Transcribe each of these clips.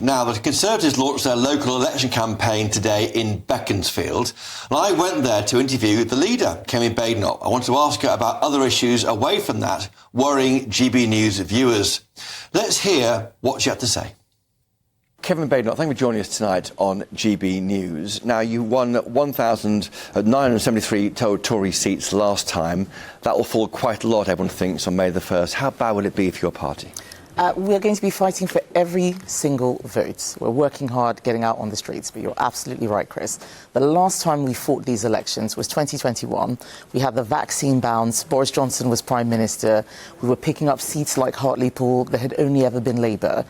Now, the Conservatives launched their local election campaign today in Beaconsfield, and I went there to interview the leader, Kemi Badenoch. I wanted to ask her about other issues away from that, worrying GB News viewers. Let's hear what she had to say. Kemi Badenoch, thank you for joining us tonight on GB News. Now, you won 1,973 Tory seats last time. That will fall quite a lot, everyone thinks, on May the 1st. How bad will it be for your party? We're going to be fighting for every single vote. We're working hard, getting out on the streets, but you're absolutely right, Chris. The last time we fought these elections was 2021. We had the vaccine bounce. Boris Johnson was Prime Minister. We were picking up seats like Hartlepool that had only ever been Labour.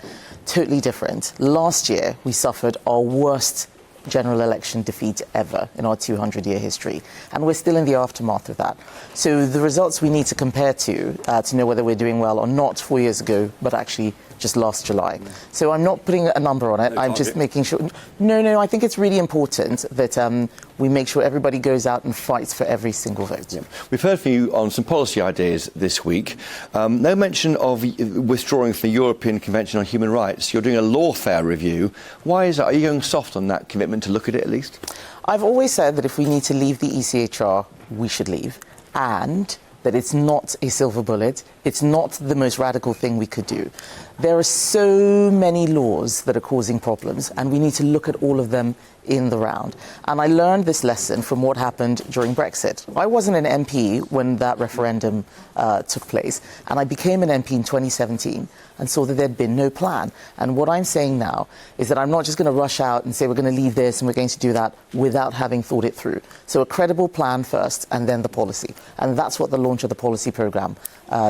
Totally different. Last year, we suffered our worst general election defeat ever in our 200-year history. And we're still in the aftermath of that. So the results we need to compare to know whether we're doing well are not 4 years ago, but actually just last July. So I'm not putting a number on it. I'm just making sure... No, I think it's really important that we make sure everybody goes out and fights for every single vote. Yeah. We've heard from you on some policy ideas this week. No mention of withdrawing from the European Convention on Human Rights. You're doing a lawfare review. Why is that? Are you going soft on that commitment to look at it at least? I've always said that if we need to leave the ECHR, we should leave. And that it's not a silver bullet. It's not the most radical thing we could do. There are so many laws that are causing problems, and we need to look at all of them in the round. And I learned this lesson from what happened during Brexit. I wasn't an MP when that referendum took place, and I became an MP in 2017 and saw that there'd been no plan. And what I'm saying now is that I'm not just going to rush out and say we're going to leave this and we're going to do that without having thought it through. So a credible plan first, and then the policy. And that's what the launch of the policy programme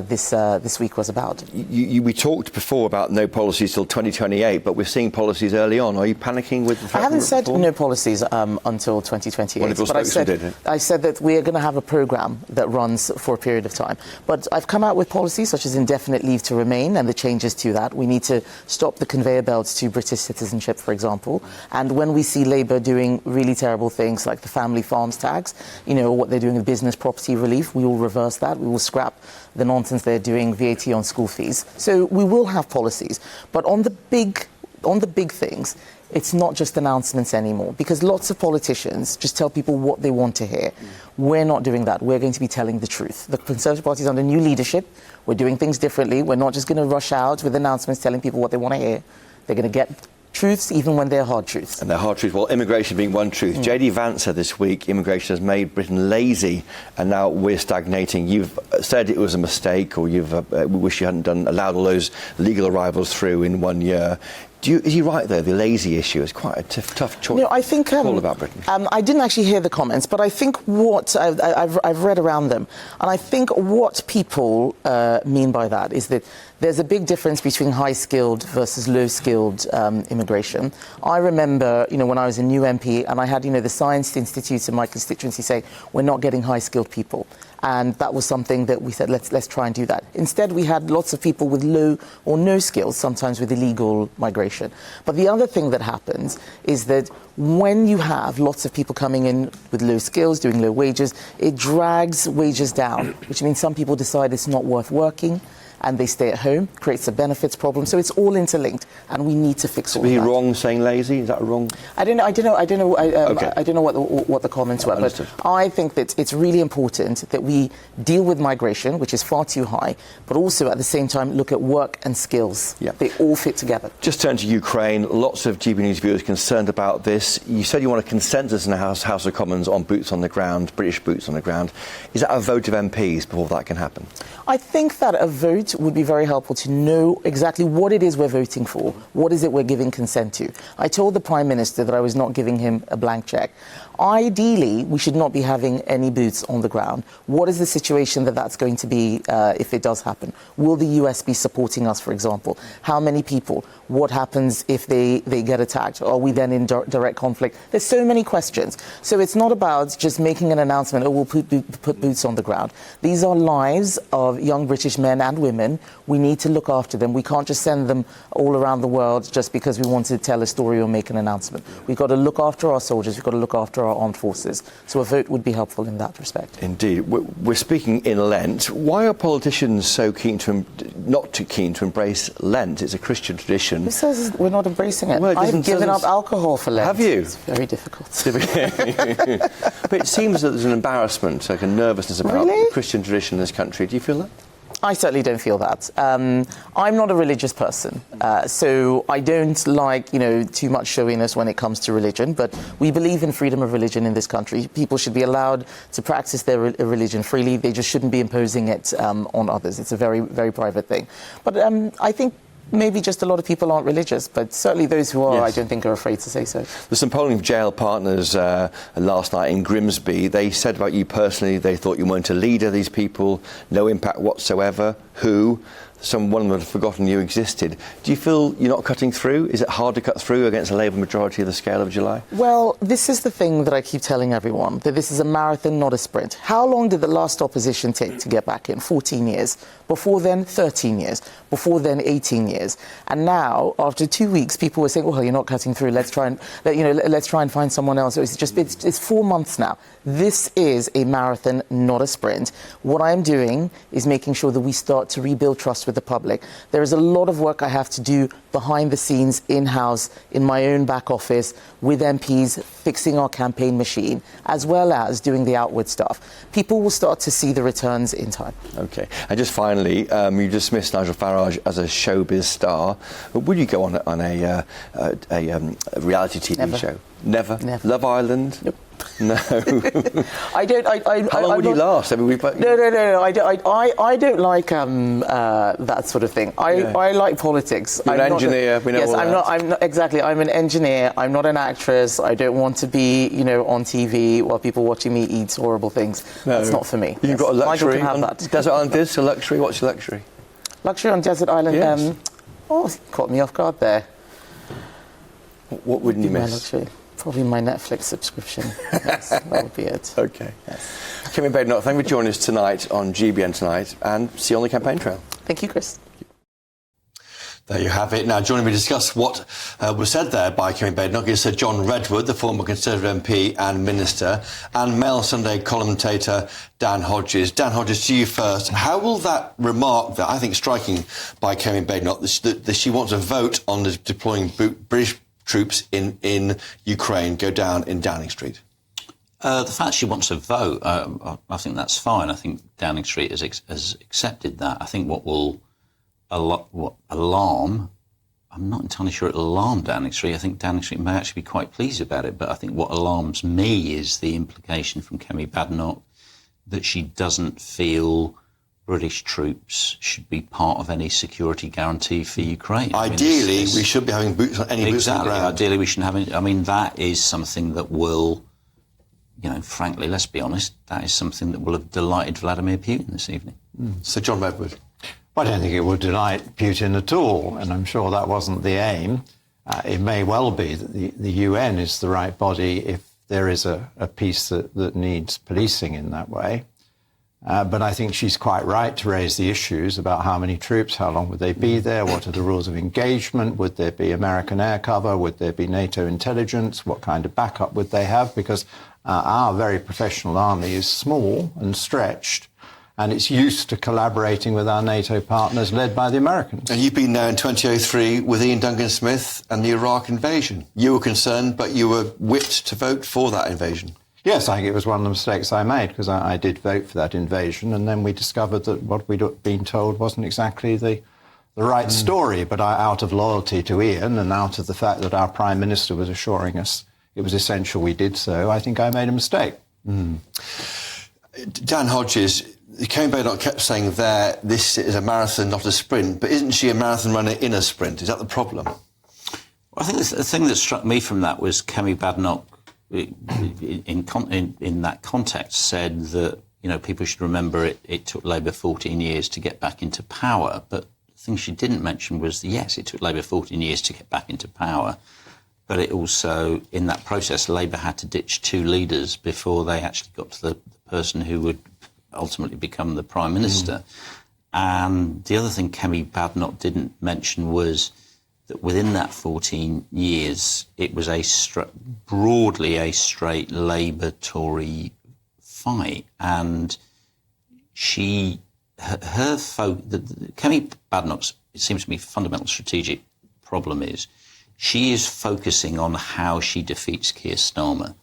this week was about. We talked before about no policies till 2028, but we're seeing policies early on. Are you panicking with the threat? I haven't said no policies until 2028. One of your spokesmen did. I said that we are going to have a programme that runs for a period of time. But I've come out with policies such as indefinite leave to remain and the changes to that. We need to stop the conveyor belts to British citizenship, for example. And when we see Labour doing really terrible things like the family farms tax, what they're doing with business property relief, we will reverse that. We will scrap the nonsense they're doing, VAT on school fees. So we will have policies. But on the big things, it's not just announcements anymore, because lots of politicians just tell people what they want to hear. We're not doing that. We're going to be telling the truth. The Conservative Party is under new leadership. We're doing things differently. We're not just going to rush out with announcements telling people what they want to hear. They're going to get truths, even when they're hard truths. And they're hard truths. Well, immigration being one truth. JD Vance said this week immigration has made Britain lazy, and now we're stagnating. You've said it was a mistake, or we wish you hadn't allowed all those legal arrivals through in 1 year. Is he right, though? The lazy issue is quite a tough choice. No, I think all about Britain. I didn't actually hear the comments, but I think what I've read around them, and I think what people mean by that is that there's a big difference between high-skilled versus low-skilled immigration. I remember, when I was a new MP, and I had, the Science Institute in my constituency say, we're not getting high-skilled people. And that was something that we said, let's try and do that. Instead, we had lots of people with low or no skills, sometimes with illegal migration. But the other thing that happens is that when you have lots of people coming in with low skills, doing low wages, it drags wages down, which means some people decide it's not worth working, and they stay at home, creates a benefits problem. So it's all interlinked, and we need to fix all that. Is he wrong saying lazy? Is that wrong? I don't know. Okay. I don't know what the comments were, but I think that it's really important that we deal with migration, which is far too high, but also at the same time look at work and skills. Yeah. They all fit together. Just turn to Ukraine. Lots of GB News viewers concerned about this. You said you want a consensus in the House of Commons on boots on the ground, British boots on the ground. Is that a vote of MPs before that can happen? I think that a vote would be very helpful to know exactly what it is we're voting for. What is it we're giving consent to? I told the Prime Minister that I was not giving him a blank cheque. Ideally, we should not be having any boots on the ground. What is the situation that's going to be if it does happen? Will the US be supporting us, for example? How many people? What happens if they get attacked? Are we then in direct conflict? There's so many questions. So it's not about just making an announcement, we'll put boots on the ground. These are lives of young British men and women women. We need to look after them. We can't just send them all around the world just because we want to tell a story or make an announcement. We've got to look after our soldiers. We've got to look after our armed forces. So a vote would be helpful in that respect. Indeed. We're speaking in Lent. Why are politicians so not too keen to embrace Lent? It's a Christian tradition. Who says we're not embracing it? Well, I've given up alcohol for Lent. Have you? It's very difficult. But it seems that there's an embarrassment, like a nervousness about the Christian tradition in this country. Do you feel that? I certainly don't feel that. I'm not a religious person, so I don't like, too much showiness when it comes to religion, but we believe in freedom of religion in this country. People should be allowed to practice their religion freely. They just shouldn't be imposing it on others. It's a very, very private thing. But I think maybe just a lot of people aren't religious, but certainly those who are, yes. I don't think are afraid to say so. There's some polling of jail partners last night in Grimsby. They said about you personally, they thought you weren't a leader, these people, no impact whatsoever. One of them had forgotten you existed. Do you feel you're not cutting through? Is it hard to cut through against a Labour majority of the scale of July? Well, this is the thing that I keep telling everyone, that this is a marathon, not a sprint. How long did the last opposition take to get back in? 14 years. Before then, 13 years. Before then, 18 years. And now, after 2 weeks, people were saying, well, you're not cutting through. Let's try and find someone else. It's 4 months now. This is a marathon, not a sprint. What I'm doing is making sure that we start to rebuild trust with the public. There is a lot of work I have to do behind the scenes, in-house, in my own back office, with MPs, fixing our campaign machine, as well as doing the outward stuff. People will start to see the returns in time. OK. And just finally, you dismissed Nigel Farage as a showbiz star. Would you go on a reality TV show? Never? Never. Love Island? Nope. No. I don't. How long would you last? I mean, No. I don't like that sort of thing. I like politics. You're an engineer. We know yes, all that. I'm not exactly. I'm an engineer. I'm not an actress. I don't want to be, on TV while people watching me eat horrible things. No. That's not for me. You've got a luxury. Nigel can have that. Desert Island is a luxury. What's your luxury? Luxury on Desert Island. Yes. Caught me off guard there. What wouldn't you miss? My luxury. Probably my Netflix subscription. Yes, that would be it. OK. Yes. Kemi Badenoch, thank you for joining us tonight on GBN Tonight, and see you on the campaign trail. Thank you, Chris. There you have it. Now, joining me to discuss what was said there by Kemi Badenoch is Sir John Redwood, the former Conservative MP and Minister, and Mail Sunday commentator Dan Hodges. Dan Hodges, to you first. How will that remark, that I think striking by Kemi Badenoch, that she wants a vote on deploying British troops in Ukraine, go down in Downing Street? The fact she wants a vote, I think that's fine. I think Downing Street has accepted that. I think what alarm, I'm not entirely sure it'll alarm Downing Street. I think Downing Street may actually be quite pleased about it. But I think what alarms me is the implication from Kemi Badenoch that she doesn't feel British troops should be part of any security guarantee for Ukraine. Ideally, we should be having boots on boots on the ground. Ideally, we shouldn't have any. I mean, that is something that will, frankly, let's be honest, that is something that will have delighted Vladimir Putin this evening. Sir John Redwood. Well, I don't think it would delight Putin at all, and I'm sure that wasn't the aim. It may well be that the UN is the right body if there is a peace that needs policing in that way. But I think she's quite right to raise the issues about how many troops, how long would they be there, what are the rules of engagement, would there be American air cover, would there be NATO intelligence, what kind of backup would they have, because our very professional army is small and stretched, and it's used to collaborating with our NATO partners led by the Americans. And you've been there in 2003 with Ian Duncan-Smith and the Iraq invasion. You were concerned, but you were whipped to vote for that invasion. Yes, I think it was one of the mistakes I made, because I did vote for that invasion, and then we discovered that what we'd been told wasn't exactly the right story. But out of loyalty to Ian and out of the fact that our Prime Minister was assuring us it was essential we did so, I think I made a mistake. Dan Hodges, Kemi Badenoch kept saying there, this is a marathon, not a sprint, but isn't she a marathon runner in a sprint? Is that the problem? Well, I think the thing that struck me from that was Kemi Badenoch, in that context, said that people should remember it took Labour 14 years to get back into power. But the thing she didn't mention was yes, it took Labour 14 years to get back into power, but it also, in that process, Labour had to ditch 2 leaders before they actually got to the person who would ultimately become the Prime Minister. And the other thing Kemi Badenoch didn't mention was that within that 14 years, it was broadly a straight Labour-Tory fight. And Kemi Badenoch's, it seems to me, fundamental strategic problem is she is focusing on how she defeats Keir Starmer.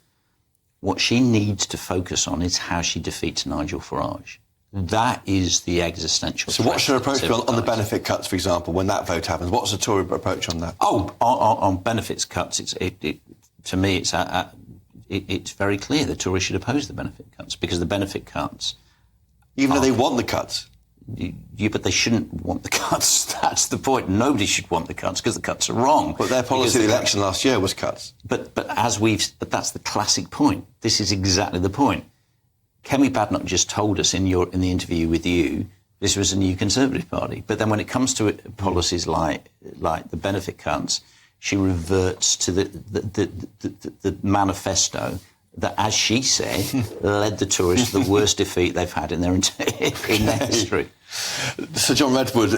What she needs to focus on is how she defeats Nigel Farage. That is the existential. So what's your approach be on the benefit cuts, for example, when that vote happens? What's the Tory approach on that? On benefits cuts, to me, it's very clear the Tories should oppose the benefit cuts, because the benefit cuts... Even though they want the cuts? Yeah, but they shouldn't want the cuts. That's the point. Nobody should want the cuts, because the cuts are wrong. But their policy of the election last year was cuts. But that's the classic point. This is exactly the point. Kemi Badenoch just told us in the interview with you this was a new Conservative Party. But then when it comes to policies like the benefit cuts, she reverts to the manifesto that, as she said, led the Tories to the worst defeat they've had in their history. So John Redwood,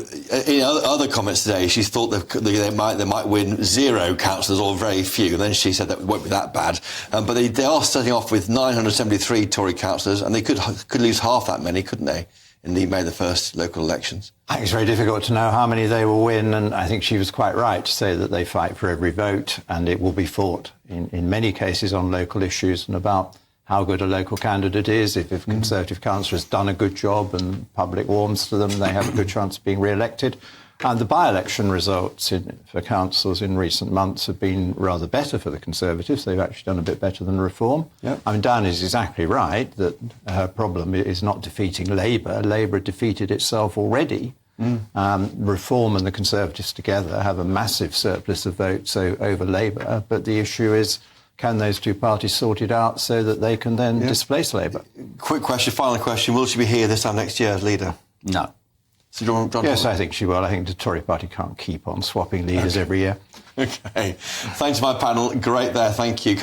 in other comments today, she's thought they might win 0 councillors or very few, and then she said that it won't be that bad. But they are starting off with 973 Tory councillors, and they could lose half that many, couldn't they, in the May the 1st local elections? I think it's very difficult to know how many they will win, and I think she was quite right to say that they fight for every vote, and it will be fought in many cases on local issues and about how good a local candidate is. If a Conservative councillor has done a good job and the public warms to them, they have a good chance of being re-elected. And the by-election results for councils in recent months have been rather better for the Conservatives. They've actually done a bit better than Reform. Yep. I mean, Dan is exactly right that her problem is not defeating Labour. Labour defeated itself already. Reform and the Conservatives together have a massive surplus of votes over Labour. But the issue is, can those two parties sort it out so that they can then displace Labour? Quick question, final question. Will she be here this time next year as leader? No. So John yes, I think she will. I think the Tory party can't keep on swapping leaders every year. OK. Thanks to my panel. Great there. Thank you.